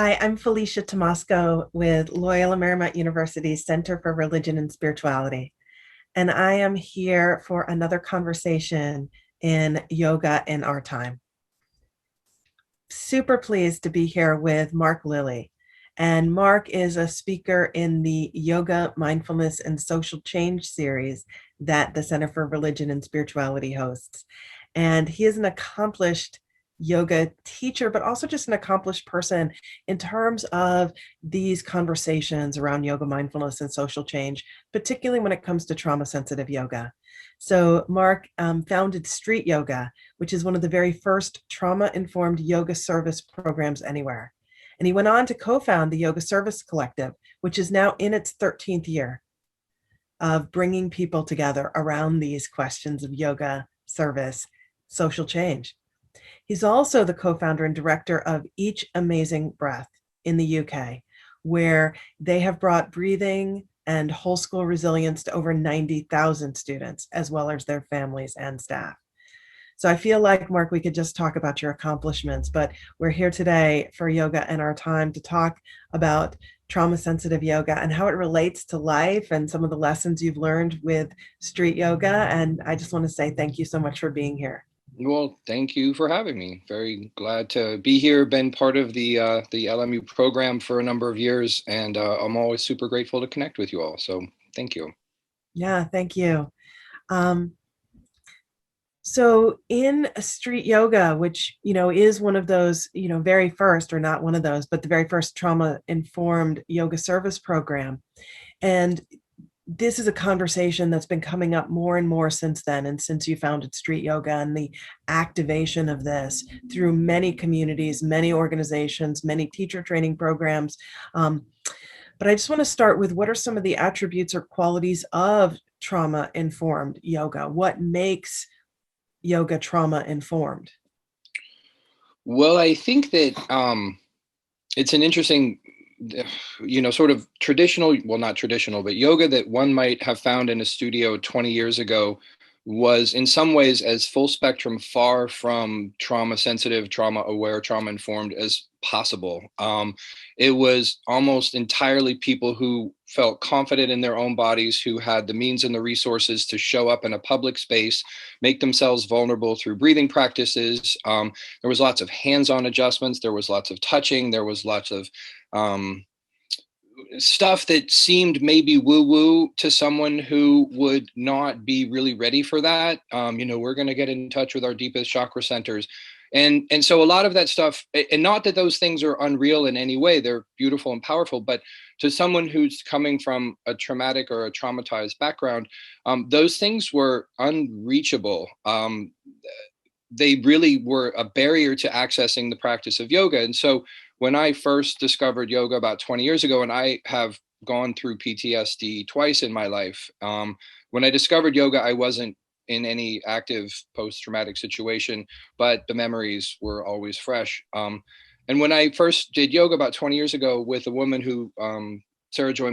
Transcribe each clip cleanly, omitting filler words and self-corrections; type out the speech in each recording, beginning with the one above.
Hi, I'm Felicia Tomasko with Loyola Marymount University's Center for Religion and Spirituality. And I am here for another conversation in yoga in our time. Super pleased to be here with Mark Lilly. And Mark is a speaker in the Yoga, Mindfulness, and Social Change series that the Center for Religion and Spirituality hosts. And he is an accomplished yoga teacher, but also just an accomplished person in terms of these conversations around yoga, mindfulness, and social change, particularly when it comes to trauma sensitive yoga. So, Mark founded Street Yoga, which is one of the very first trauma informed yoga service programs anywhere. And he went on to co found the Yoga Service Collective, which is now in its 13th year of bringing people together around these questions of yoga, service, social change. He's also the co-founder and director of Each Amazing Breath in the UK, where they have brought breathing and whole school resilience to over 90,000 students, as well as their families and staff. So I feel like, Mark, we could just talk about your accomplishments, but we're here today for Yoga in Our Time to talk about trauma-sensitive yoga and how it relates to life and some of the lessons you've learned with street yoga. And I just want to say thank you so much for being here. Well, thank you for having me. Very glad to be here. Been part of the LMU program for a number of years, and I'm always super grateful to connect with you all. So thank you. Yeah, thank you. Um, so in street yoga, which, is one of those, very first, or not one of those, but the very first trauma-informed yoga service program. And this is a conversation that's been coming up more and more since then, and since you founded Street Yoga and the activation of this through many communities, many organizations, many teacher training programs. But I just want to start with, what are some of the attributes or qualities of trauma-informed yoga? What makes yoga trauma-informed? Well, I think that it's an interesting, sort of traditional, well, not traditional, but yoga that one might have found in a studio 20 years ago was in some ways as full spectrum, far from trauma sensitive, trauma aware, trauma informed as possible. It was almost entirely people who felt confident in their own bodies, who had the means and the resources to show up in a public space, make themselves vulnerable through breathing practices. There was lots of hands-on adjustments. There was lots of touching. There was lots of stuff that seemed maybe woo-woo to someone who would not be really ready for that. We're going to get in touch with our deepest chakra centers. And so a lot of that stuff, and not that those things are unreal in any way, they're beautiful and powerful, but to someone who's coming from a traumatic or a traumatized background, those things were unreachable. They really were a barrier to accessing the practice of yoga. And so when I first discovered yoga about 20 years ago, and I have gone through PTSD twice in my life, when I discovered yoga, I wasn't in any active post-traumatic situation, but the memories were always fresh. And when I first did yoga about 20 years ago with a woman who, Sarah Joy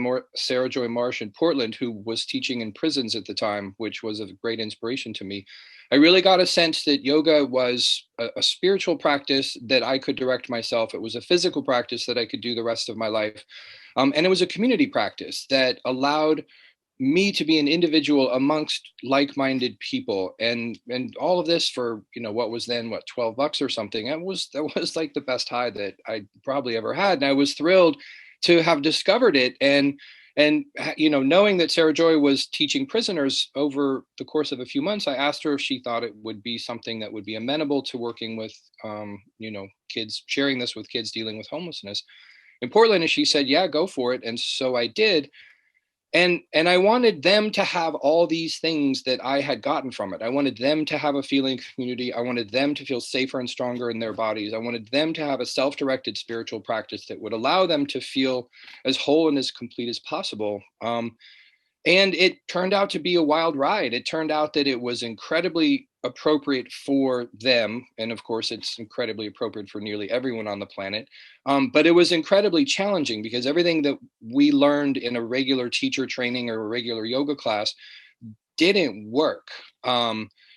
Marsh in Portland, who was teaching in prisons at the time, which was a great inspiration to me, I really got a sense that yoga was a spiritual practice that I could direct myself. It was a physical practice that I could do the rest of my life. And it was a community practice that allowed me to be an individual amongst like-minded people, and all of this for what was then $12 or something. That was like the best high that I probably ever had, and I was thrilled to have discovered it. And knowing that Sarah Joy was teaching prisoners over the course of a few months, I asked her if she thought it would be something that would be amenable to working with kids, sharing this with kids dealing with homelessness in Portland, and she said, yeah, go for it. And so I did. And I wanted them to have all these things that I had gotten from it. I wanted them to have a feeling of community. I wanted them to feel safer and stronger in their bodies. I wanted them to have a self-directed spiritual practice that would allow them to feel as whole and as complete as possible. And it turned out to be a wild ride. It turned out that it was incredibly appropriate for them. And of course, it's incredibly appropriate for nearly everyone on the planet. But it was incredibly challenging because everything that we learned in a regular teacher training or a regular yoga class didn't work.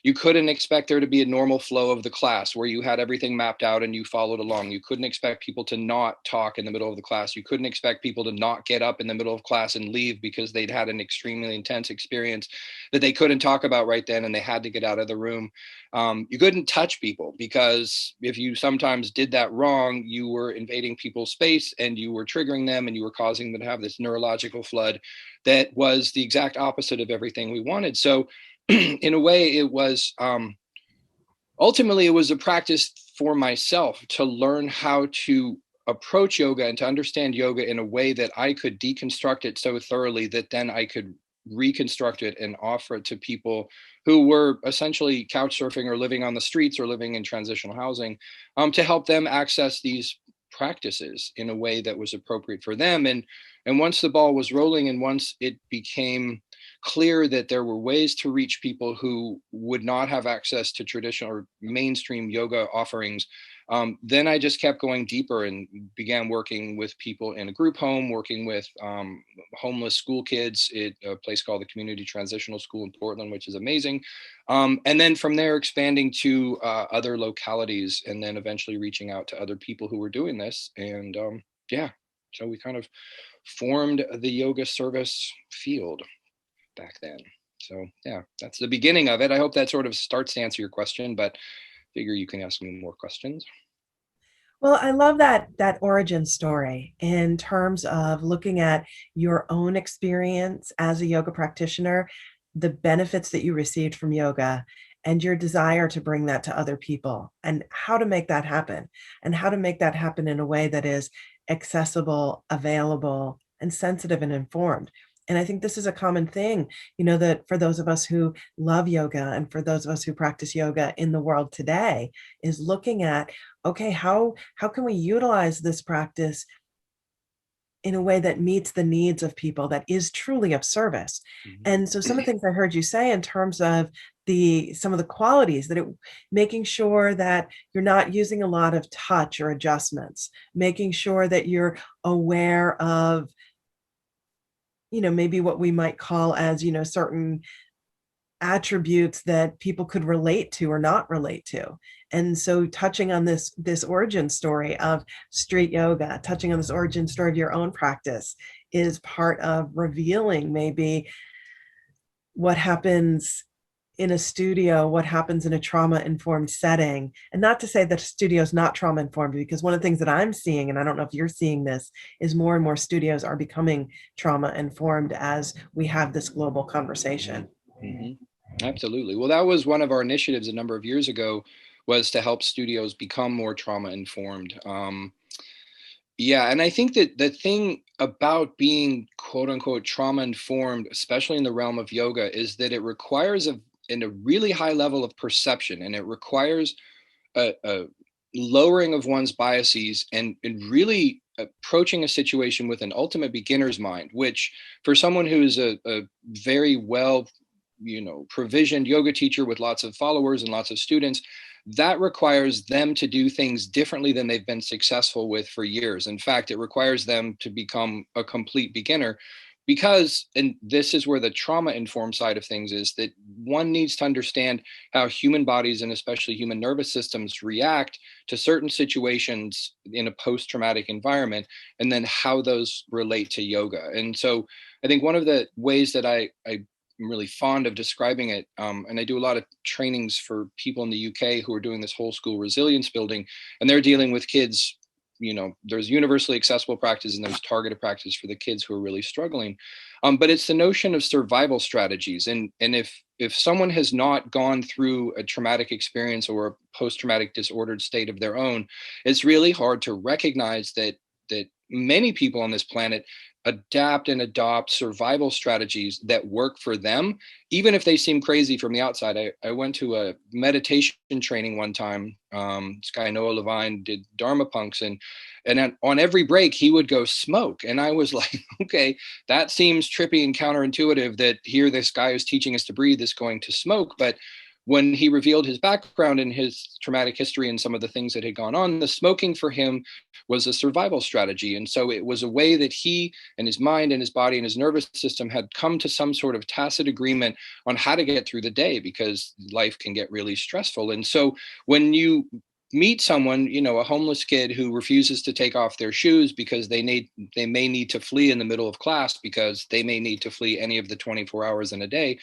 You couldn't expect there to be a normal flow of the class where you had everything mapped out and you followed along. You couldn't expect people to not talk in the middle of the class. You couldn't expect people to not get up in the middle of class and leave because they'd had an extremely intense experience that they couldn't talk about right then and they had to get out of the room. You couldn't touch people because if you sometimes did that wrong, you were invading people's space and you were triggering them and you were causing them to have this neurological flood that was the exact opposite of everything we wanted. So in a way, it was ultimately it was a practice for myself to learn how to approach yoga and to understand yoga in a way that I could deconstruct it so thoroughly that then I could reconstruct it and offer it to people who were essentially couch surfing or living on the streets or living in transitional housing, to help them access these practices in a way that was appropriate for them. And once the ball was rolling and once it became clear that there were ways to reach people who would not have access to traditional or mainstream yoga offerings, then I just kept going deeper and began working with people in a group home, working with homeless school kids at a place called the Community Transitional School in Portland, which is amazing. And then from there, expanding to other localities and then eventually reaching out to other people who were doing this. And yeah, so we kind of formed the yoga service field back then. So yeah, that's the beginning of it. I hope that sort of starts to answer your question, but figure you can ask me more questions. Well, I love that origin story in terms of looking at your own experience as a yoga practitioner, the benefits that you received from yoga, and your desire to bring that to other people, and how to make that happen, and how to make that happen in a way that is accessible, available, and sensitive and informed. And I think this is a common thing, that for those of us who love yoga and for those of us who practice yoga in the world today, is looking at, okay, how can we utilize this practice in a way that meets the needs of people, that is truly of service. Mhm. And so some of the things I heard you say in terms of some of the qualities that making sure that you're not using a lot of touch or adjustments, making sure that you're aware of, maybe what we might call as, certain attributes that people could relate to or not relate to. And so touching on this origin story of street yoga, touching on this origin story of your own practice is part of revealing maybe what happens in a studio, what happens in a trauma-informed setting. And not to say that a studio is not trauma-informed, because one of the things that I'm seeing, and I don't know if you're seeing this, is more and more studios are becoming trauma-informed as we have this global conversation. Mhm. Absolutely. Well, that was one of our initiatives a number of years ago, was to help studios become more trauma informed. Yeah, and I think that the thing about being quote unquote trauma informed, especially in the realm of yoga, is that it requires a really high level of perception, and it requires a lowering of one's biases and really approaching a situation with an ultimate beginner's mind, which for someone who is a very well provisioned yoga teacher with lots of followers and lots of students, that requires them to do things differently than they've been successful with for years. In fact, it requires them to become a complete beginner because, and this is where the trauma informed side of things is, that one needs to understand how human bodies and especially human nervous systems react to certain situations in a post-traumatic environment, and then how those relate to yoga. And so I think one of the ways that I'm really fond of describing it, and I do a lot of trainings for people in the UK who are doing this whole school resilience building, and they're dealing with kids. There's universally accessible practice and there's targeted practice for the kids who are really struggling. But it's the notion of survival strategies. And if someone has not gone through a traumatic experience or a post-traumatic disordered state of their own, it's really hard to recognize that many people on this planet adapt and adopt survival strategies that work for them, even if they seem crazy from the outside. I went to a meditation training one time. This guy, Noah Levine, did Dharma punks, and on every break he would go smoke. And I was like, okay, that seems trippy and counterintuitive that here this guy who's teaching us to breathe is going to smoke. But when he revealed his background and his traumatic history and some of the things that had gone on, the smoking for him was a survival strategy. And so it was a way that he and his mind and his body and his nervous system had come to some sort of tacit agreement on how to get through the day, because life can get really stressful. And so when you meet someone, a homeless kid who refuses to take off their shoes because they may need to flee in the middle of class, because they may need to flee any of the 24 hours in a day,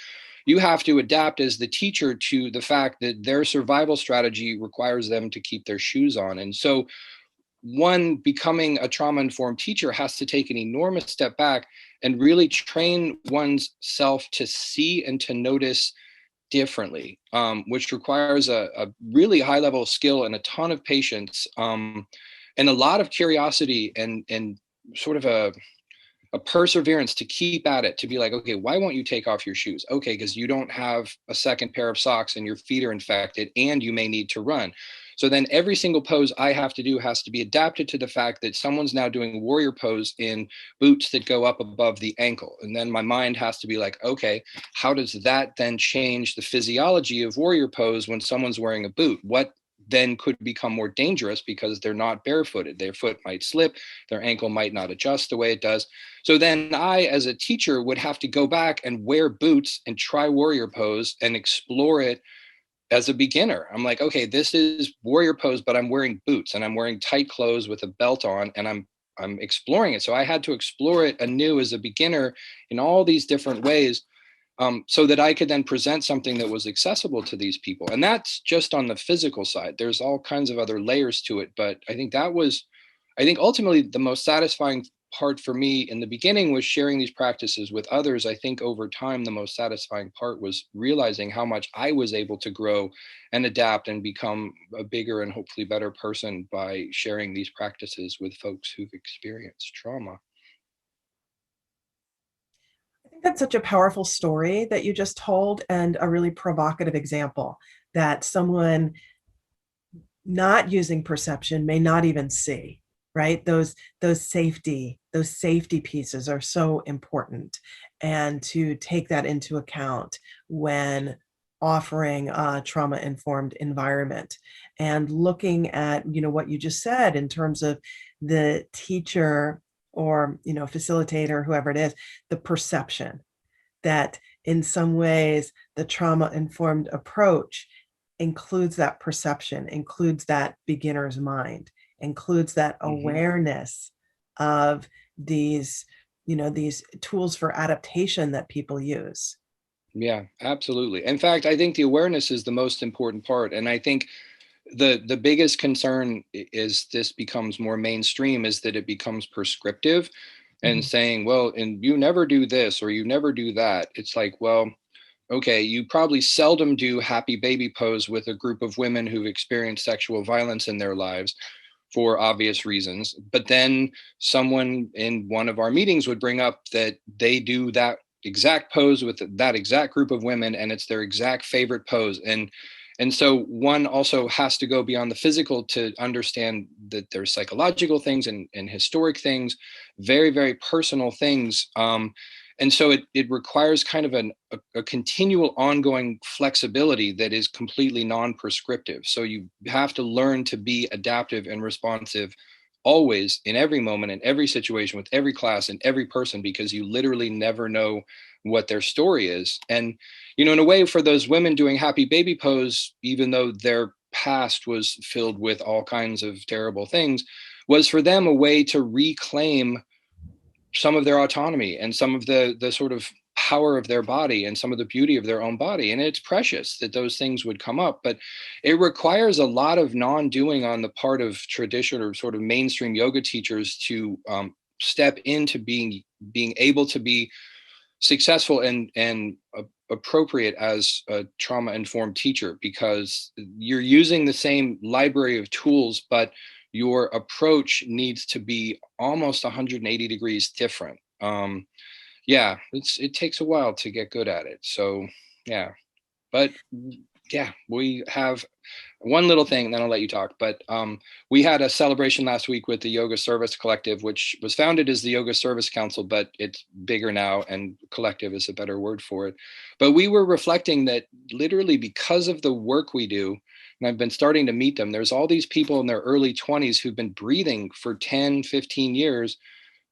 you have to adapt as the teacher to the fact that their survival strategy requires them to keep their shoes on. And so one becoming a trauma-informed teacher has to take an enormous step back and really train one's self to see and to notice differently, which requires a really high level of skill and a ton of patience, and a lot of curiosity and sort of a perseverance to keep at it, to be like, okay, why won't you take off your shoes? Okay, because you don't have a second pair of socks and your feet are infected and you may need to run. So then every single pose I have to do has to be adapted to the fact that someone's now doing warrior pose in boots that go up above the ankle. And then my mind has to be like, okay, how does that then change the physiology of warrior pose when someone's wearing a boot? What then could become more dangerous because they're not barefooted? Their foot might slip, their ankle might not adjust the way it does. So then I, as a teacher, would have to go back and wear boots and try warrior pose and explore it as a beginner. I'm like, okay, this is warrior pose, but I'm wearing boots and I'm wearing tight clothes with a belt on, and I'm exploring it. So I had to explore it anew as a beginner in all these different ways, so that I could then present something that was accessible to these people. And that's just on the physical side. There's all kinds of other layers to it. But I think ultimately the most satisfying part for me in the beginning was sharing these practices with others. I think over time, the most satisfying part was realizing how much I was able to grow and adapt and become a bigger and hopefully better person by sharing these practices with folks who've experienced trauma. I think that's such a powerful story that you just told, and a really provocative example that someone not using perception may not even see, right? Those safety pieces are so important, and to take that into account when offering a trauma informed environment, and looking at what you just said in terms of the teacher or facilitator, whoever it is, the perception that in some ways the trauma informed approach includes that perception, includes that beginner's mind, includes that awareness of these tools for adaptation that people use. Yeah, absolutely. In fact, I think the awareness is the most important part. And I think the biggest concern is this becomes more mainstream, is that it becomes prescriptive and Mhm. saying, well, and you never do this or you never do that. It's like, well, okay, you probably seldom do happy baby pose with a group of women who've experienced sexual violence in their lives for obvious reasons. But then someone in one of our meetings would bring up that they do that exact pose with that exact group of women and it's their exact favorite pose. And so one also has to go beyond the physical to understand that there's psychological things and historic things, very, very personal things. And so it requires kind of a continual ongoing flexibility that is completely non-prescriptive. So you have to learn to be adaptive and responsive always, in every moment, in every situation, with every class and every person, because you literally never know what their story is. And, in a way, for those women doing happy baby pose, even though their past was filled with all kinds of terrible things, was for them a way to reclaim some of their autonomy and some of the sort of power of their body and some of the beauty of their own body. And it's precious that those things would come up, but it requires a lot of non-doing on the part of traditional or sort of mainstream yoga teachers to step into being able to be successful and appropriate as a trauma informed teacher, because you're using the same library of tools, but your approach needs to be almost 180 degrees different. Yeah, it takes a while to get good at it. So yeah, but yeah, we have one little thing, and then I'll let you talk. But we had a celebration last week with the Yoga Service Collective, which was founded as the Yoga Service Council, but it's bigger now, and collective is a better word for it. But we were reflecting that literally because of the work we do, and I've been starting to meet them, there's all these people in their early 20s who've been breathing for 10, 15 years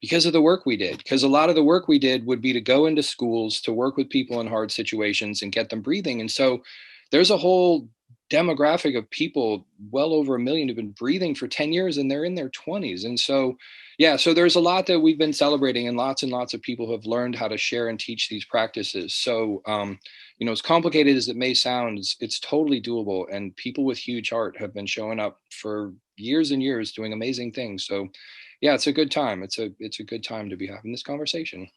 because of the work we did. Because a lot of the work we did would be to go into schools to work with people in hard situations and get them breathing. And so there's a whole demographic of people, well over 1 million, who've been breathing for 10 years and they're in their 20s. And so, yeah, so there's a lot that we've been celebrating, and lots of people have learned how to share and teach these practices. So, as complicated as it may sound, it's totally doable. And people with huge heart have been showing up for years and years doing amazing things. So, yeah, it's a good time. It's a good time to be having this conversation.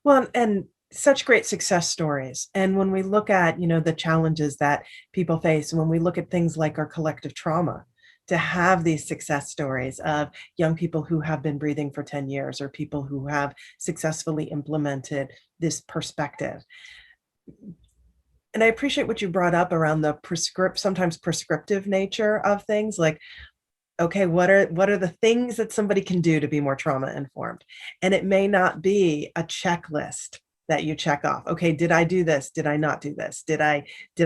Well, and such great success stories. And when we look at, the challenges that people face, when we look at things like our collective trauma, to have these success stories of young people who have been breathing for 10 years, or people who have successfully implemented this perspective. And I appreciate what you brought up around the sometimes prescriptive nature of things, like, okay, what are the things that somebody can do to be more trauma informed? And it may not be a checklist that you check off. Okay, did I do this? Did I not do this? Did I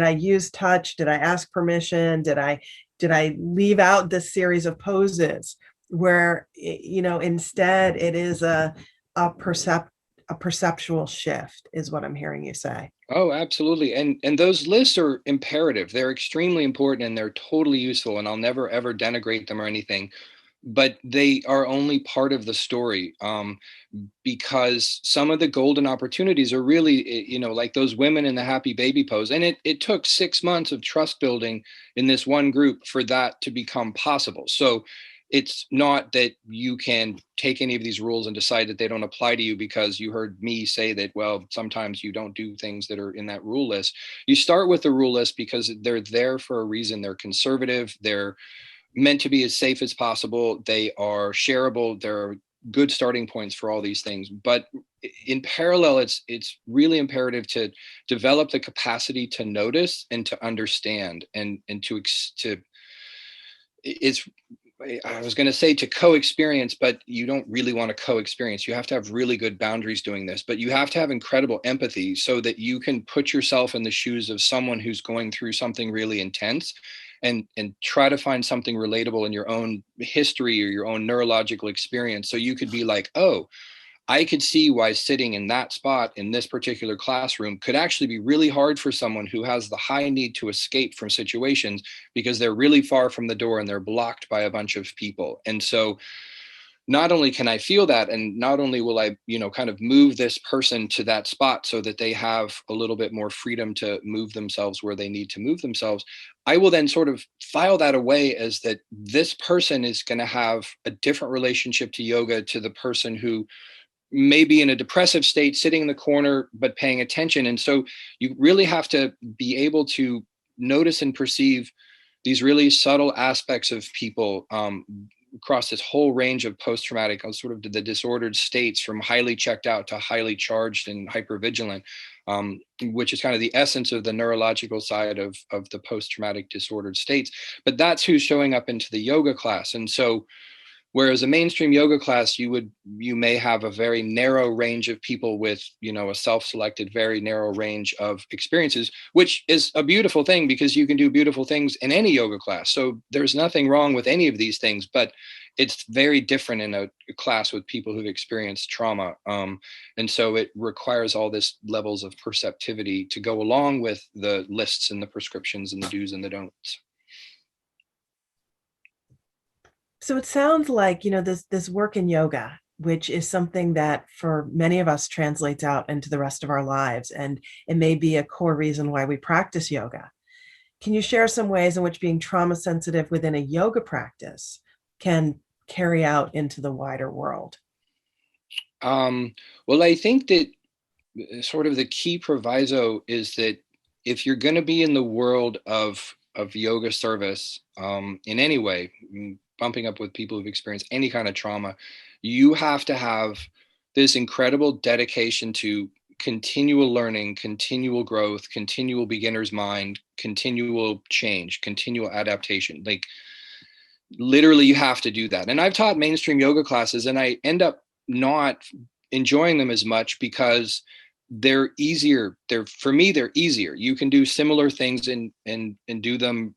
use touch? Did I ask permission? Did I leave out this series of poses? Where, instead it is a perceptual shift, is what I'm hearing you say. Oh, absolutely. And those lists are imperative. They're extremely important and they're totally useful. And I'll never ever denigrate them or anything. But they are only part of the story, because some of the golden opportunities are really, like those women in the happy baby pose. And it took 6 months of trust building in this one group for that to become possible. So it's not that you can take any of these rules and decide that they don't apply to you because you heard me say that, well, sometimes you don't do things that are in that rule list. You start with the rule list because they're there for a reason. They're conservative. They're meant to be as safe as possible. They are shareable. They're good starting points for all these things. But in parallel, it's really imperative to develop the capacity to notice and to understand, and to it's I was going to say to co-experience, but you don't really want to co-experience. You have to have really good boundaries doing this, but you have to have incredible empathy so that you can put yourself in the shoes of someone who's going through something really intense, and try to find something relatable in your own history or your own neurological experience. So you could be like, oh, I could see why sitting in that spot in this particular classroom could actually be really hard for someone who has the high need to escape from situations because they're really far from the door and they're blocked by a bunch of people. And so not only can I feel that, and not only will I, kind of move this person to that spot so that they have a little bit more freedom to move themselves where they need to move themselves, I will then sort of file that away as that this person is going to have a different relationship to yoga to the person who maybe in a depressive state, sitting in the corner, but paying attention. And so you really have to be able to notice and perceive these really subtle aspects of people, across this whole range of post-traumatic, sort of the disordered states, from highly checked out to highly charged and hypervigilant, which is kind of the essence of the neurological side of the post-traumatic disordered states. But that's who's showing up into the yoga class. And so whereas a mainstream yoga class, you may have a very narrow range of people with, a self-selected, very narrow range of experiences, which is a beautiful thing because you can do beautiful things in any yoga class. So there's nothing wrong with any of these things, but it's very different in a class with people who've experienced trauma. And so it requires all this levels of perceptivity to go along with the lists and the prescriptions and the do's and the don'ts. So it sounds like, this work in yoga, which is something that for many of us translates out into the rest of our lives, and it may be a core reason why we practice yoga. Can you share some ways in which being trauma sensitive within a yoga practice can carry out into the wider world? Well, I think that sort of the key proviso is that if you're going to be in the world of yoga service, in any way, bumping up with people who've experienced any kind of trauma, you have to have this incredible dedication to continual learning, continual growth, continual beginner's mind, continual change, continual adaptation. Like literally you have to do that. And I've taught mainstream yoga classes and I end up not enjoying them as much because they're easier. For me, they're easier. You can do similar things and do them.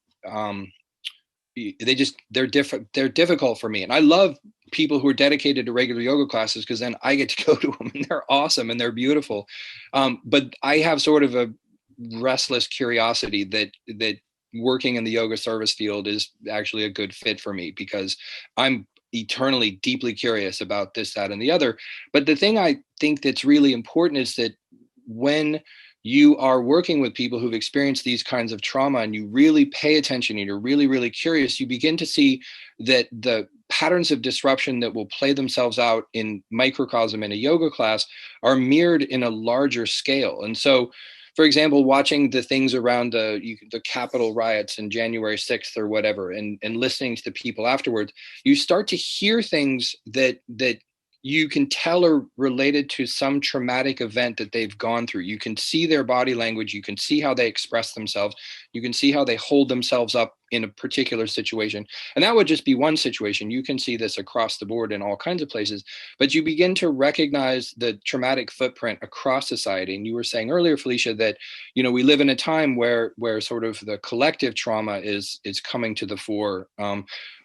They're difficult for me. And I love people who are dedicated to regular yoga classes because then I get to go to them and they're awesome and they're beautiful. But I have sort of a restless curiosity that working in the yoga service field is actually a good fit for me because I'm eternally deeply curious about this, that, and the other. But the thing I think that's really important is that when you are working with people who've experienced these kinds of trauma and you really pay attention and you're really, really curious, you begin to see that the patterns of disruption that will play themselves out in microcosm in a yoga class are mirrored in a larger scale. And so, for example, watching the things around the Capitol riots in January 6th or whatever, and listening to the people afterwards, you start to hear things that you can tell are related to some traumatic event that they've gone through. You can see their body language. You can see how they express themselves. You can see how they hold themselves up in a particular situation. And that would just be one situation. You can see this across the board in all kinds of places, but you begin to recognize the traumatic footprint across society. And you were saying earlier, Felicia, that, we live in a time where sort of the collective trauma is coming to the fore.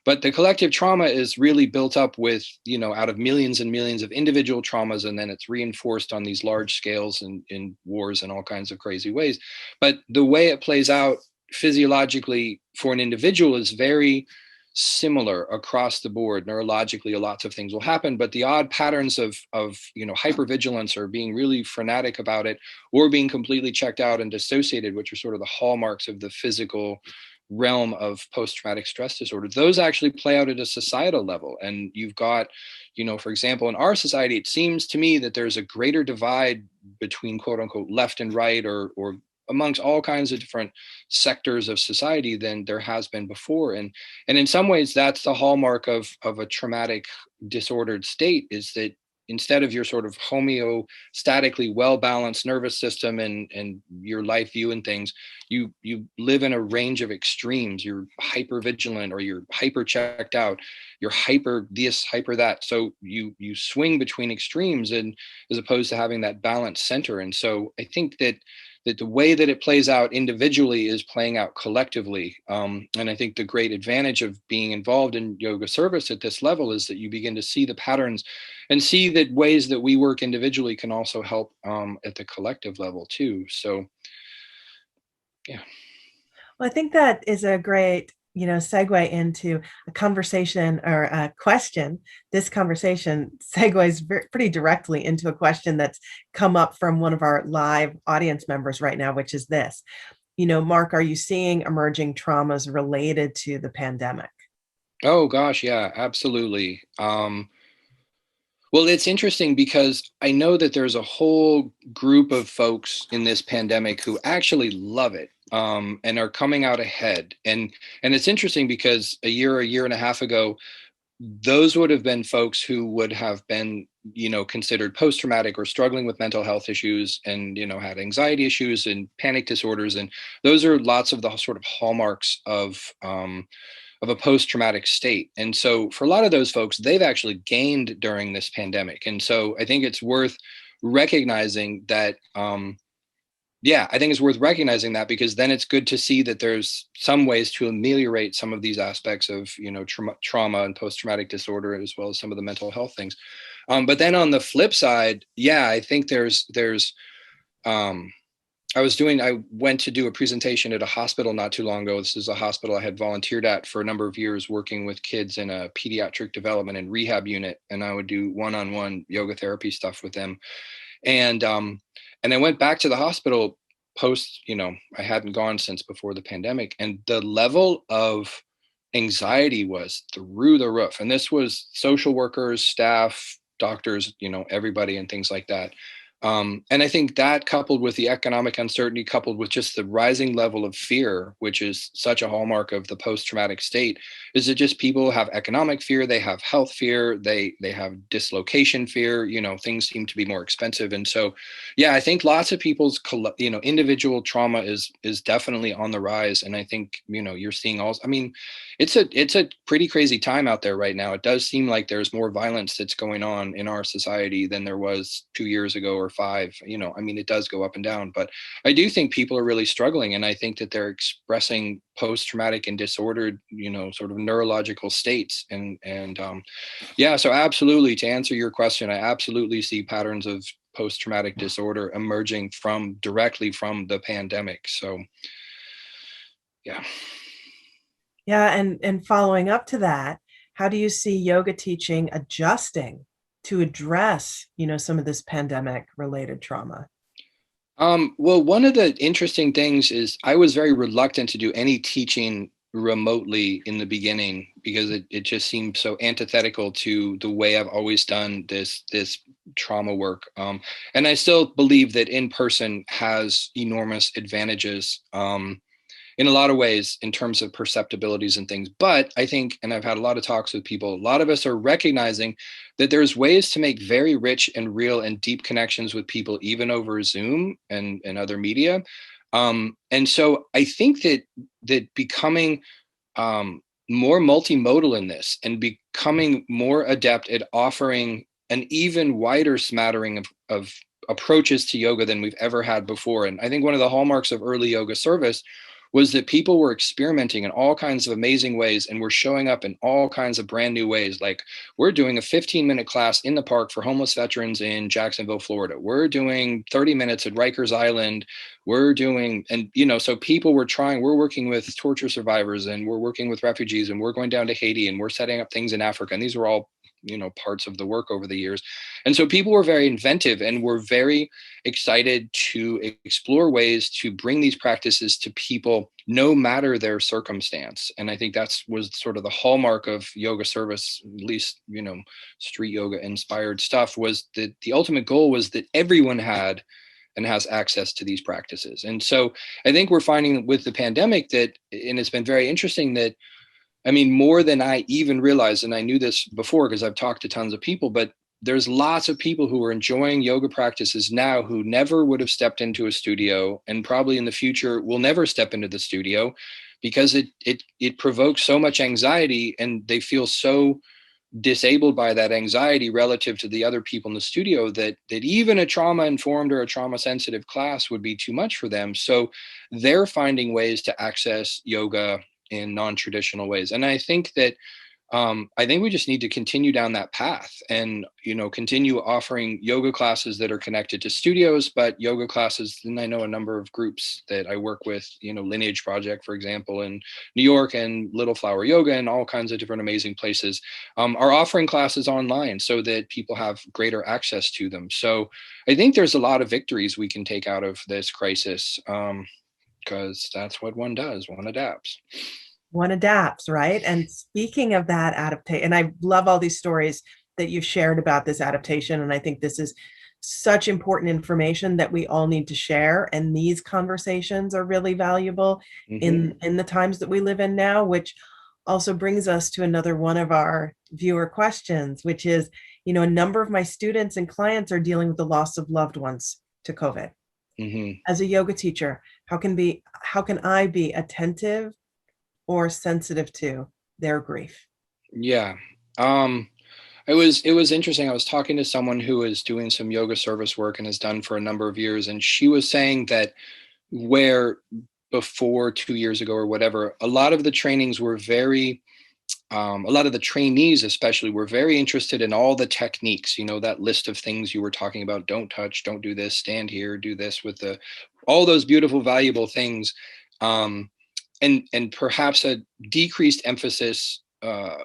But the collective trauma is really built up with, out of millions and millions of individual traumas, and then it's reinforced on these large scales in wars and all kinds of crazy ways. But the way it plays out physiologically for an individual is very similar across the board. Neurologically, lots of things will happen, but the odd patterns of hypervigilance or being really frenetic about it or being completely checked out and dissociated, which are sort of the hallmarks of the physical realm of post-traumatic stress disorder, those actually play out at a societal level. And you've got, for example, in our society, it seems to me that there's a greater divide between quote unquote left and right or amongst all kinds of different sectors of society than there has been before. And in some ways, that's the hallmark of a traumatic disordered state, is that instead of your sort of homeostatically well-balanced nervous system and your life view and things, you live in a range of extremes. You're hyper vigilant or you're hyper checked out, you're hyper this, hyper that. So you swing between extremes, and as opposed to having that balanced center. And so I think that the way that it plays out individually is playing out collectively. And I think the great advantage of being involved in yoga service at this level is that you begin to see the patterns and see that ways that we work individually can also help at the collective level too. So, yeah. Well, I think that is a great, segue into a conversation or a question. This conversation segues pretty directly into a question that's come up from one of our live audience members right now, which is this. Mark, are you seeing emerging traumas related to the pandemic? Oh gosh, yeah, absolutely. Well, it's interesting because I know that there's a whole group of folks in this pandemic who actually love it and are coming out ahead. And it's interesting because a year and a half ago, those would have been folks who would have been, considered post-traumatic or struggling with mental health issues and, had anxiety issues and panic disorders. And those are lots of the sort of hallmarks of a post-traumatic state. And so for a lot of those folks, they've actually gained during this pandemic. And so I think it's worth recognizing that, I think it's worth recognizing that, because then it's good to see that there's some ways to ameliorate some of these aspects of, trauma and post-traumatic disorder, as well as some of the mental health things. But then on the flip side, I think there's I went to do a presentation at a hospital not too long ago. This is a hospital I had volunteered at for a number of years, working with kids in a pediatric development and rehab unit. And I would do one-on-one yoga therapy stuff with them. And I went back to the hospital post, I hadn't gone since before the pandemic. And the level of anxiety was through the roof. And this was social workers, staff, doctors, everybody and things like that. And I think that, coupled with the economic uncertainty, coupled with just the rising level of fear, which is such a hallmark of the post-traumatic state, is that just people have economic fear, they have health fear, they have dislocation fear. Things seem to be more expensive, and so, yeah, I think lots of people's individual trauma is definitely on the rise, and I think you're seeing also. I mean, it's a pretty crazy time out there right now. It does seem like there's more violence that's going on in our society than there was 2 years ago or five. I mean, it does go up and down, but I do think people are really struggling, and I think that they're expressing post-traumatic and disordered, sort of neurological states. And yeah, so absolutely, to answer your question, I absolutely see patterns of post-traumatic disorder emerging directly from the pandemic. So yeah. Yeah, and following up to that, how do you see yoga teaching adjusting to address, some of this pandemic related trauma? Well, one of the interesting things is I was very reluctant to do any teaching remotely in the beginning because it just seemed so antithetical to the way I've always done this trauma work. And I still believe that in person has enormous advantages. In a lot of ways in terms of perceptibilities and things. But I think, and I've had a lot of talks with people, a lot of us are recognizing that there's ways to make very rich and real and deep connections with people, even over Zoom and other media. And so I think that becoming more multimodal in this and becoming more adept at offering an even wider smattering of approaches to yoga than we've ever had before. And I think one of the hallmarks of early yoga service was that people were experimenting in all kinds of amazing ways and were showing up in all kinds of brand new ways. Like, we're doing a 15-minute class in the park for homeless veterans in Jacksonville, Florida. We're doing 30 minutes at Rikers Island. We're doing, and so people were trying, we're working with torture survivors, and we're working with refugees, and we're going down to Haiti, and we're setting up things in Africa. And these were all parts of the work over the years. And so people were very inventive and were very excited to explore ways to bring these practices to people no matter their circumstance. And I think that's was sort of the hallmark of yoga service, at least street yoga inspired stuff, was that the ultimate goal was that everyone had and has access to these practices. And so I think we're finding with the pandemic that, and it's been very interesting, that I mean, more than I even realized, and I knew this before because I've talked to tons of people, but there's lots of people who are enjoying yoga practices now who never would have stepped into a studio, and probably in the future will never step into the studio, because it provokes so much anxiety, and they feel so disabled by that anxiety relative to the other people in the studio that even a trauma informed or a trauma sensitive class would be too much for them. So they're finding ways to access yoga in non-traditional ways. And I think we just need to continue down that path and, continue offering yoga classes that are connected to studios, but yoga classes. And I know a number of groups that I work with, Lineage Project, for example, in New York, and Little Flower Yoga, and all kinds of different amazing places, are offering classes online so that people have greater access to them. So I think there's a lot of victories we can take out of this crisis, because that's what one does. One adapts. One adapts, right? And speaking of that adaptation, and I love all these stories that you've shared about this adaptation. And I think this is such important information that we all need to share. And these conversations are really valuable in the times that we live in now, which also brings us to another one of our viewer questions, which is, a number of my students and clients are dealing with the loss of loved ones to COVID. As a yoga teacher, how can I be attentive or sensitive to their grief? Yeah. It was interesting. I was talking to someone who is doing some yoga service work and has done for a number of years. And she was saying that where before 2 years ago or whatever, a lot of the trainings were a lot of the trainees especially were very interested in all the techniques, that list of things you were talking about: don't touch, don't do this, stand here, do this, with all those beautiful, valuable things. And perhaps a decreased emphasis,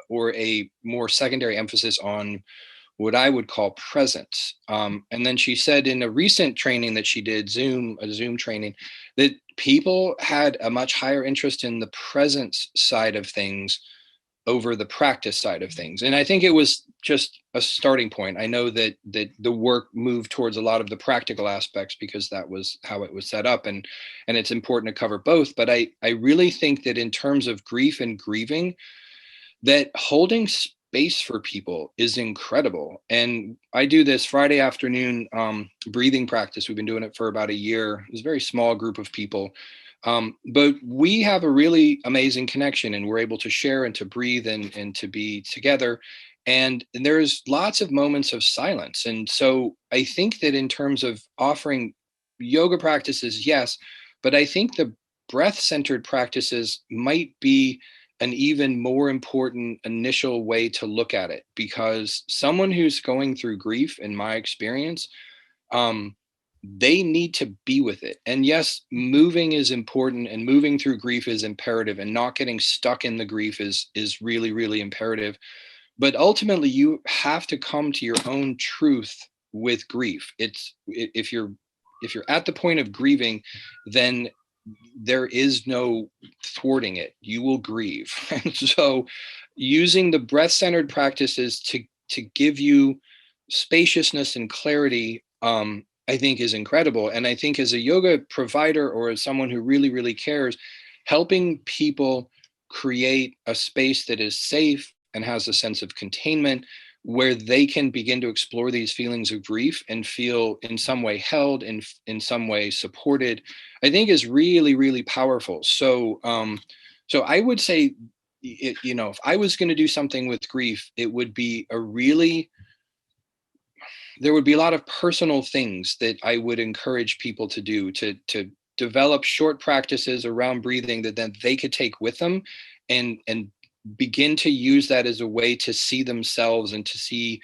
or a more secondary emphasis on what I would call presence. And then she said in a recent training that she did, a Zoom training, that people had a much higher interest in the presence side of things over the practice side of things. And I think it was just a starting point. I know that the work moved towards a lot of the practical aspects because that was how it was set up, and it's important to cover both. But I really think that in terms of grief and grieving, that holding space for people is incredible. And I do this Friday afternoon breathing practice. We've been doing it for about a year. It's a very small group of people. But we have a really amazing connection, and we're able to share and to breathe and to be together. And there's lots of moments of silence. And so I think that in terms of offering yoga practices, yes, but I think the breath centered practices might be an even more important initial way to look at it, because someone who's going through grief, in my experience, um, they need to be with it. And yes, moving is important, and moving through grief is imperative, and not getting stuck in the grief is really, really imperative. But ultimately, you have to come to your own truth with grief. If you're at the point of grieving, then there is no thwarting it. You will grieve. And so using the breath centered practices to give you spaciousness and clarity, I think is incredible. And I think as a yoga provider, or as someone who really, really cares, helping people create a space that is safe and has a sense of containment, where they can begin to explore these feelings of grief and feel in some way held and in some way supported, I think is really, really powerful. So, so I would say, if I was going to do something with grief, it would be there would be a lot of personal things that I would encourage people to do, to develop short practices around breathing that then they could take with them, and begin to use that as a way to see themselves and to see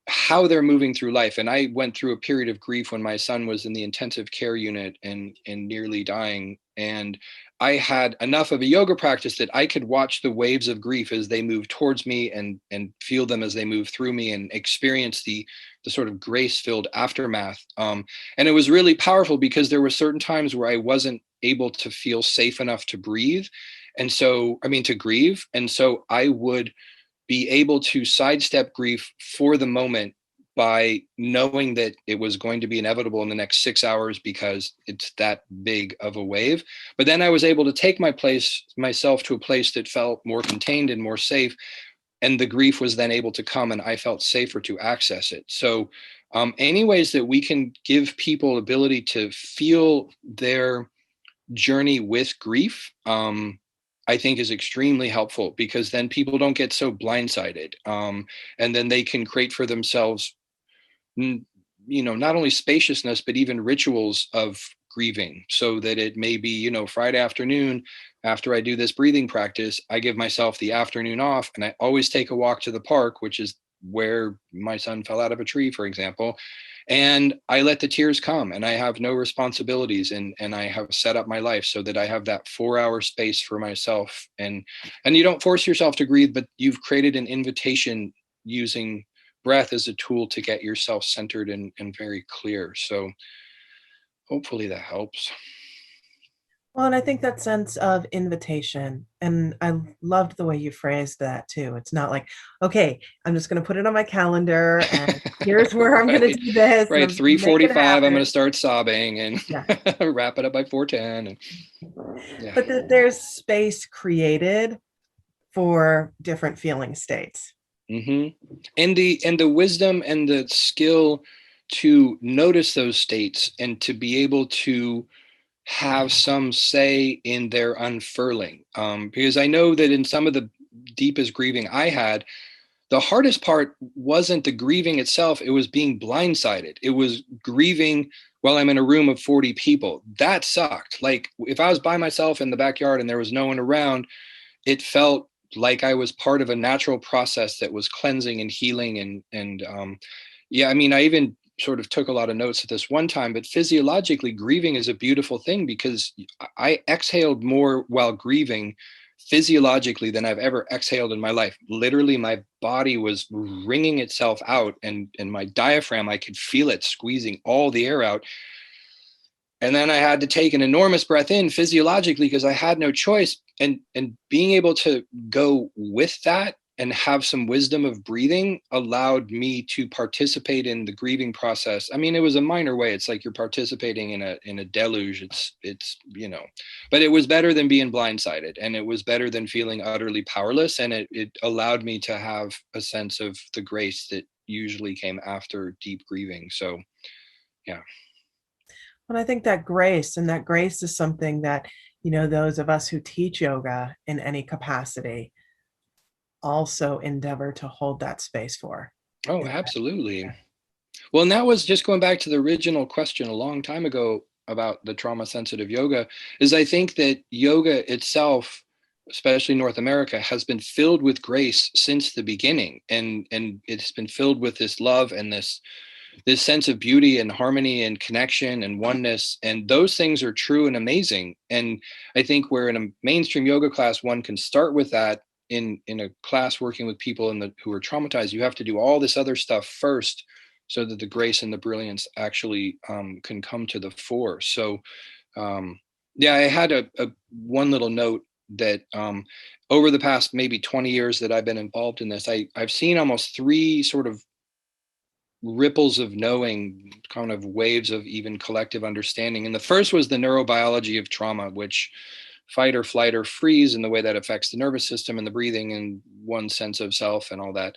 how they're moving through life. And I went through a period of grief when my son was in the intensive care unit and nearly dying. And I had enough of a yoga practice that I could watch the waves of grief as they move towards me, and feel them as they move through me, and experience the sort of grace-filled aftermath. And it was really powerful, because there were certain times where I wasn't able to feel safe enough to breathe. And so, I mean, to grieve. And so I would be able to sidestep grief for the moment by knowing that it was going to be inevitable in the next 6 hours, because it's that big of a wave. But then I was able to take myself to a place that felt more contained and more safe. And the grief was then able to come, and I felt safer to access it. So any ways that we can give people ability to feel their journey with grief, I think is extremely helpful, because then people don't get so blindsided. And then they can create for themselves, not only spaciousness, but even rituals of grieving, so that it may be, Friday afternoon, after I do this breathing practice, I give myself the afternoon off, and I always take a walk to the park, which is where my son fell out of a tree, for example. And I let the tears come, and I have no responsibilities, and I have set up my life so that I have that 4 hour space for myself. And you don't force yourself to grieve, but you've created an invitation, using breath as a tool to get yourself centered and very clear. So hopefully that helps. Well, and I think that sense of invitation, and I loved the way you phrased that too. It's not like, okay, I'm just going to put it on my calendar, and here's where I'm going to Right. do this, and Right. I'm going to make it 3:45, I'm going happen. to start sobbing and Yeah. wrap it up by 4:10. And yeah. But that there's space created for different feeling states. hmm And the wisdom and the skill to notice those states, and to be able to have some say in their unfurling. Because I know that in some of the deepest grieving I had, the hardest part wasn't the grieving itself. It was being blindsided. It was grieving while I'm in a room of 40 people. That sucked. Like, if I was by myself in the backyard and there was no one around, it felt like I was part of a natural process that was cleansing and healing. And yeah, I mean, I even sort of took a lot of notes at this one time, but physiologically, grieving is a beautiful thing, because I exhaled more while grieving physiologically than I've ever exhaled in my life. Literally, my body was wringing itself out, and my diaphragm, I could feel it squeezing all the air out. And then I had to take an enormous breath in physiologically, because I had no choice. And being able to go with that and have some wisdom of breathing allowed me to participate in the grieving process. I mean, it was a minor way. It's like you're participating in a deluge. It's but it was better than being blindsided, and it was better than feeling utterly powerless. And it allowed me to have a sense of the grace that usually came after deep grieving. So, yeah. And I think that grace is something that, those of us who teach yoga in any capacity also endeavor to hold that space for. Oh, absolutely. Well, and that was just going back to the original question a long time ago about the trauma sensitive yoga, is I think that yoga itself, especially North America, has been filled with grace since the beginning. And it's been filled with this love and this sense of beauty and harmony and connection and oneness. And those things are true and amazing. And I think where in a mainstream yoga class, one can start with that. In a class working with people who are traumatized, you have to do all this other stuff first so that the grace and the brilliance actually can come to the fore. So yeah, I had a one little note that over the past maybe 20 years that I've been involved in this, I've seen almost three sort of ripples of knowing, kind of waves of even collective understanding. And the first was the neurobiology of trauma, which fight or flight or freeze, and the way that affects the nervous system and the breathing and one's sense of self and all that.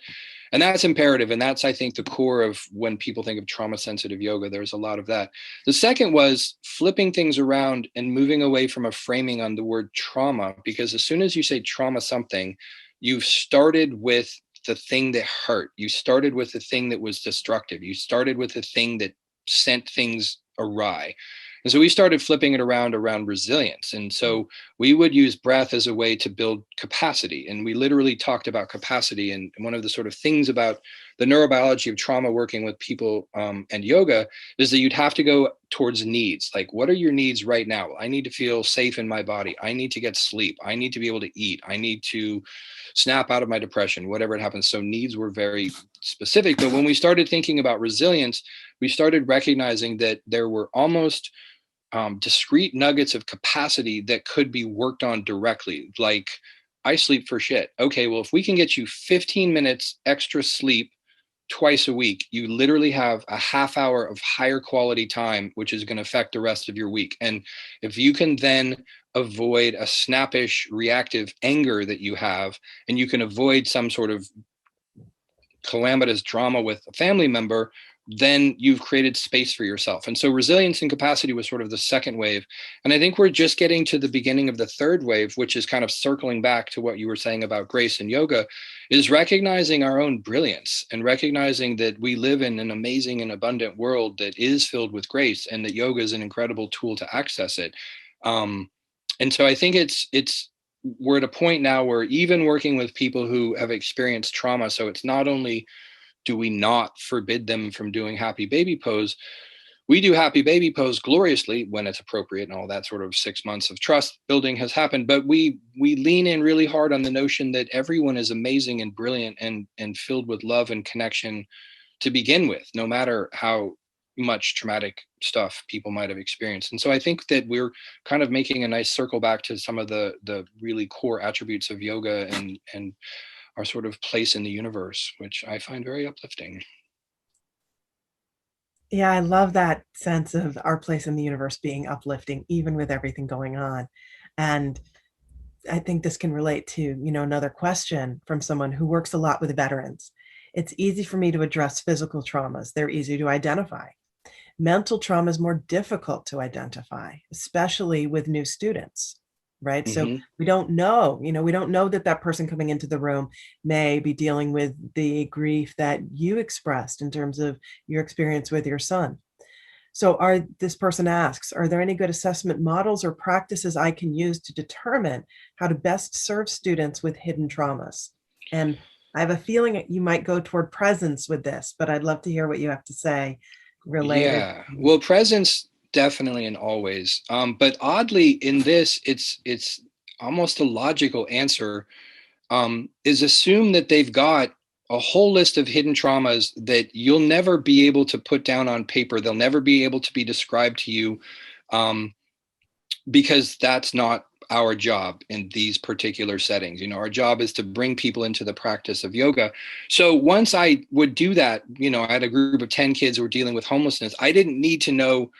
And that's imperative. And that's, I think, the core of when people think of trauma sensitive yoga. There's a lot of that. The second was flipping things around and moving away from a framing on the word trauma, because as soon as you say trauma something, you've started with the thing that hurt. You started with the thing that was destructive. You started with the thing that sent things awry. And so we started flipping it around resilience. And so we would use breath as a way to build capacity. And we literally talked about capacity. And one of the sort of things about the neurobiology of trauma working with people and yoga is that you'd have to go towards needs. Like, what are your needs right now? I need to feel safe in my body. I need to get sleep. I need to be able to eat. I need to snap out of my depression, whatever it happens. So needs were very specific. But when we started thinking about resilience, we started recognizing that there were almost discrete nuggets of capacity that could be worked on directly. Like, I sleep for shit. Okay, well, if we can get you 15 minutes extra sleep twice a week, you literally have a half hour of higher quality time, which is going to affect the rest of your week. And if you can then avoid a snappish reactive anger that you have, and you can avoid some sort of calamitous drama with a family member, then you've created space for yourself. And so resilience and capacity was sort of the second wave. And I think we're just getting to the beginning of the third wave, which is kind of circling back to what you were saying about grace and yoga, is recognizing our own brilliance and recognizing that we live in an amazing and abundant world that is filled with grace, and that yoga is an incredible tool to access it. And so I think we're at a point now where even working with people who have experienced trauma, so it's not only do we not forbid them from doing happy baby pose, we do happy baby pose gloriously when it's appropriate, and all that sort of 6 months of trust building has happened. But we lean in really hard on the notion that everyone is amazing and brilliant and filled with love and connection to begin with, no matter how much traumatic stuff people might have experienced. And so I think that we're kind of making a nice circle back to some of the really core attributes of yoga and our sort of place in the universe, which I find very uplifting. Yeah, I love that sense of our place in the universe being uplifting, even with everything going on. And I think this can relate to, another question from someone who works a lot with veterans. It's easy for me to address physical traumas. They're easy to identify. Mental trauma is more difficult to identify, especially with new students, right? So Mm-hmm. we don't know, we don't know that that person coming into the room may be dealing with the grief that you expressed in terms of your experience with your son. So this person asks, are there any good assessment models or practices I can use to determine how to best serve students with hidden traumas? And I have a feeling that you might go toward presence with this, but I'd love to hear what you have to say related. Yeah. Well, presence definitely and always. But oddly in this, it's almost a logical answer, is assume that they've got a whole list of hidden traumas that you'll never be able to put down on paper. They'll never be able to be described to you, because that's not our job in these particular settings. Our job is to bring people into the practice of yoga. So once I would do that, I had a group of 10 kids who were dealing with homelessness. I didn't need to know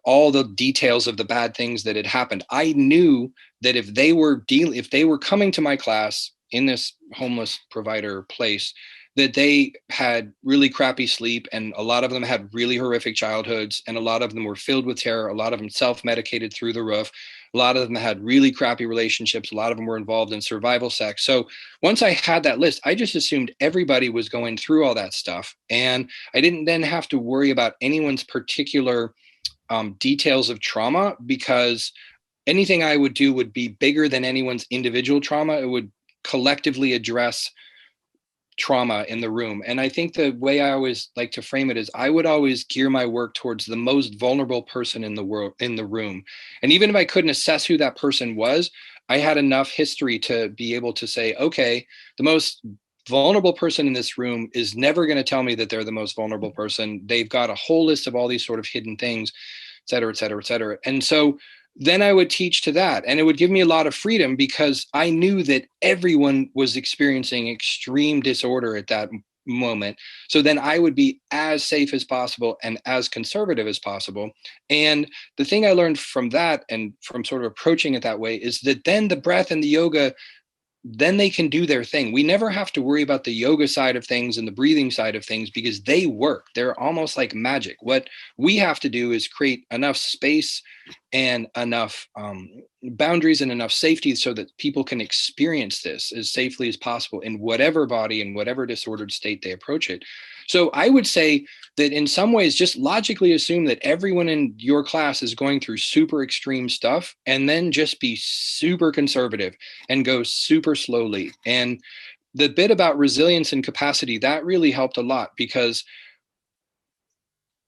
all the details of the bad things that had happened. I knew that if they were coming to my class in this homeless provider place, that they had really crappy sleep, and a lot of them had really horrific childhoods, and a lot of them were filled with terror. A lot of them self-medicated through the roof. A lot of them had really crappy relationships. A lot of them were involved in survival sex. So once I had that list, I just assumed everybody was going through all that stuff. And I didn't then have to worry about anyone's particular details of trauma, because anything I would do would be bigger than anyone's individual trauma. It would collectively address trauma in the room. And I think the way I always like to frame it is I would always gear my work towards the most vulnerable person in the world, in the room. And even if I couldn't assess who that person was, I had enough history to be able to say, okay, the most vulnerable person in this room is never going to tell me that they're the most vulnerable person. They've got a whole list of all these sort of hidden things, et cetera, et cetera, et cetera. And so then I would teach to that, and it would give me a lot of freedom because I knew that everyone was experiencing extreme disorder at that moment. So then I would be as safe as possible and as conservative as possible. And the thing I learned from that and from sort of approaching it that way is that then the breath and the yoga, then they can do their thing. We never have to worry about the yoga side of things and the breathing side of things because they work. They're almost like magic. What we have to do is create enough space and enough boundaries and enough safety so that people can experience this as safely as possible in whatever body and whatever disordered state they approach it. So I would say that in some ways, just logically assume that everyone in your class is going through super extreme stuff, and then just be super conservative and go super slowly. And the bit about resilience and capacity, that really helped a lot, because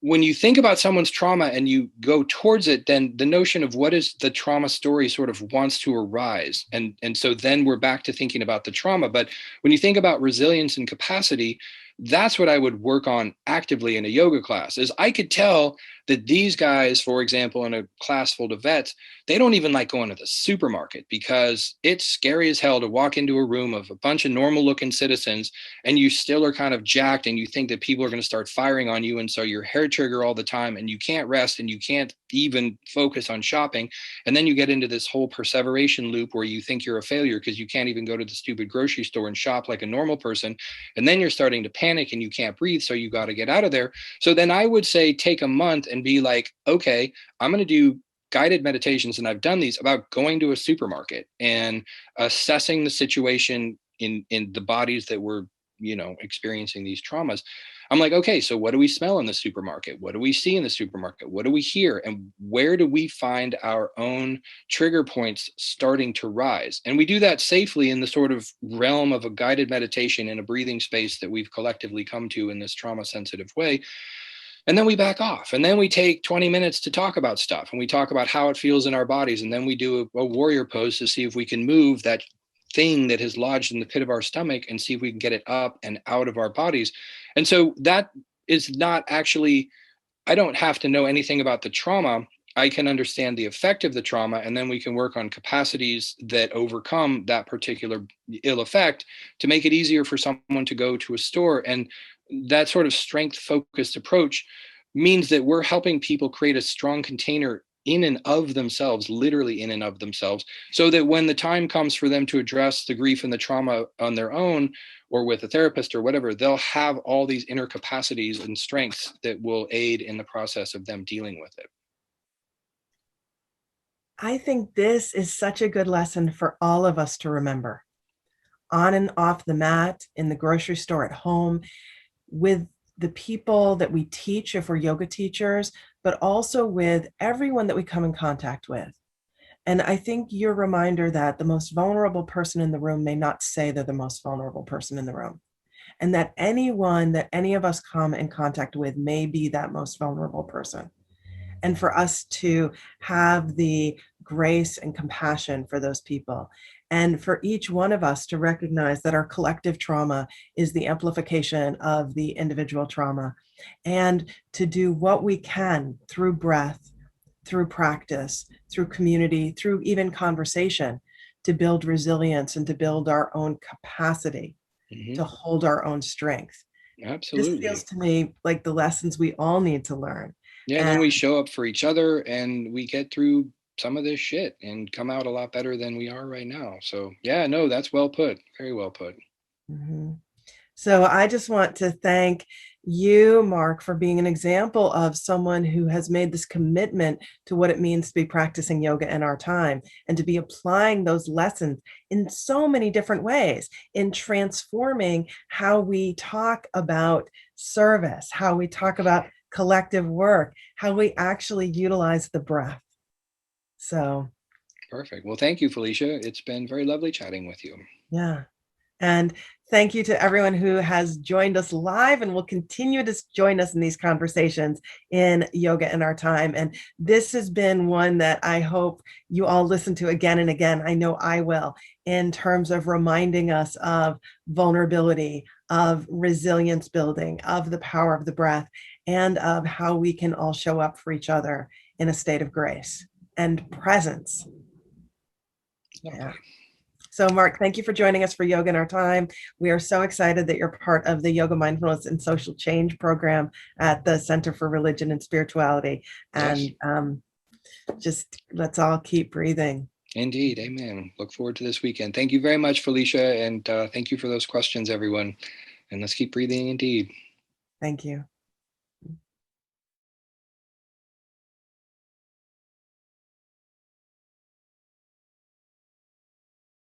when you think about someone's trauma and you go towards it, then the notion of what is the trauma story sort of wants to arise. And so then we're back to thinking about the trauma. But when you think about resilience and capacity, that's what I would work on actively in a yoga class. Is I could tell that these guys, for example, in a class full of vets, they don't even like going to the supermarket because it's scary as hell to walk into a room of a bunch of normal looking citizens and you still are kind of jacked and you think that people are going to start firing on you. And so you're hair trigger all the time and you can't rest and you can't even focus on shopping. And then you get into this whole perseveration loop where you think you're a failure because you can't even go to the stupid grocery store and shop like a normal person. And then you're starting to panic and you can't breathe. So you got to get out of there. So then I would say take a month and be like, okay, I'm going to do guided meditations, and I've done these about going to a supermarket and assessing the situation in the bodies that were, experiencing these traumas. I'm like, okay, so what do we smell in the supermarket? What do we see in the supermarket? What do we hear? And where do we find our own trigger points starting to rise? And we do that safely in the sort of realm of a guided meditation in a breathing space that we've collectively come to in this trauma sensitive way. And then we back off, and then we take 20 minutes to talk about stuff, and we talk about how it feels in our bodies. And then we do a warrior pose to see if we can move that thing that has lodged in the pit of our stomach and see if we can get it up and out of our bodies. And so that is not actually, I don't have to know anything about the trauma. I can understand the effect of the trauma, and then we can work on capacities that overcome that particular ill effect to make it easier for someone to go to a store. And that sort of strength focused approach means that we're helping people create a strong container in and of themselves, literally in and of themselves, so that when the time comes for them to address the grief and the trauma on their own or with a therapist or whatever, they'll have all these inner capacities and strengths that will aid in the process of them dealing with it. I think this is such a good lesson for all of us to remember, on and off the mat, in the grocery store, at home, with the people that we teach if we're yoga teachers, but also with everyone that we come in contact with. And I think your reminder that the most vulnerable person in the room may not say they're the most vulnerable person in the room, and that anyone that any of us come in contact with may be that most vulnerable person. And for us to have the grace and compassion for those people. And for each one of us to recognize that our collective trauma is the amplification of the individual trauma. And to do what we can through breath, through practice, through community, through even conversation, to build resilience and to build our own capacity to hold our own strength. This feels Absolutely. to me like the lessons we all need to learn. Yeah, and And then we show up for each other and we get through some of this shit and come out a lot better than we are right now. So, yeah, no, that's well put. Very well put. Mhm. So I just want to thank you, Mark, for being an example of someone who has made this commitment to what it means to be practicing yoga in our time and to be applying those lessons in so many different ways, in transforming how we talk about service, how we talk about collective work, how we actually utilize the breath. So, Perfect. Well, thank you, Felicia. It's been very lovely chatting with you. yeah. And thank you to everyone who has joined us live and will continue to join us in these conversations in Yoga in Our Time. And this has been one that I hope you all listen to again and again. I know I will, in terms of reminding us of vulnerability, of resilience building, of the power of the breath, and of how we can all show up for each other in a state of grace and presence. Yeah. Lovely. So, Mark, thank you for joining us for Yoga in Our Time. We are so excited that you're part of the Yoga Mindfulness and Social Change program at the Center for Religion and Spirituality. Yes, And just let's all keep breathing. indeed. Amen. Look forward to this weekend. Thank you very much, Felicia. And thank you for those questions, everyone. And let's keep breathing indeed. Thank you.